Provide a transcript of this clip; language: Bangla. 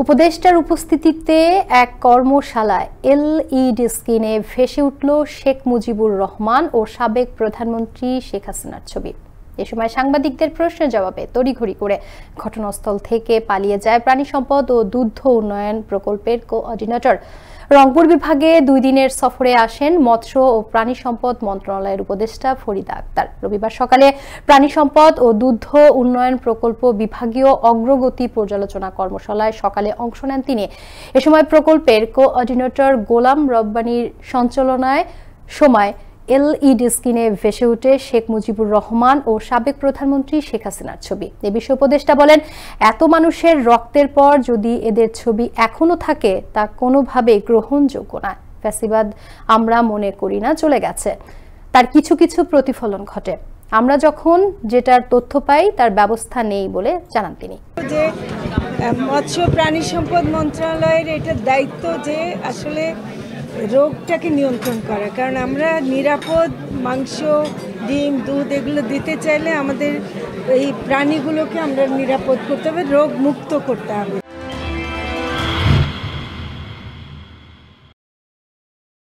উপদেষ্টার উপস্থিতিতে এক কর্মশালায় এলইডি স্ক্রিনে ভেসে উঠল শেখ মুজিবুর রহমান ও সাবেক প্রধানমন্ত্রী শেখ হাসিনার ছবি। এ সময় সাংবাদিকদের প্রশ্নের জবাবে তড়িঘড়ি করে ঘটনাস্থল থেকে পালিয়ে যায় প্রাণী সম্পদ ও দুগ্ধ উন্নয়ন প্রকল্পের কোঅর্ডিনেটর। রংপুর বিভাগে 2 দিনের সফরে আসেন মৎস্য ও প্রাণী সম্পদ মন্ত্রণালয়ের উপদেষ্টা ফরিদা আক্তার। রবিবার সকালে প্রাণী সম্পদ ও দুগ্ধ উন্নয়ন প্রকল্প বিভাগীয় অগ্রগতি পর্যালোচনা কর্মশালায় সকালে অংশ নেন তিনি। এ সময় প্রকল্পের কোঅর্ডিনেটর গোলাম রব্বানীর সঞ্চালনায় সময় এলইডি স্ক্রিনে ভেসে ওঠে শেখ মুজিবুর রহমান ও সাবেক প্রধানমন্ত্রী শেখ হাসিনার ছবি। এ বিষয়ে উপদেষ্টা বলেন, এত মানুষের রক্তের পর যদি এদের ছবি এখনো থাকে তা কোনোভাবেই গ্রহণযোগ্য না। ফ্যাসিবাদ আমরা মনে করি না চলে গেছে, তার কিছু কিছু প্রতিফলন ঘটে। আমরা যখন যেটার তথ্য পাই তার ব্যবস্থা নেই বলে জানান তিনি। যে মৎস্য প্রাণী সম্পদ মন্ত্রণালয়ের এটা দায়িত্ব যে আসলে রোগটাকে নিয়ন্ত্রণ করা, কারণ আমরা নিরাপদ মাংস, ডিম, দুধ এগুলো দিতে চাইলে আমাদের এই প্রাণীগুলোকে আমরা নিরাপদ করতে হবে, রোগ মুক্ত করতে হবে।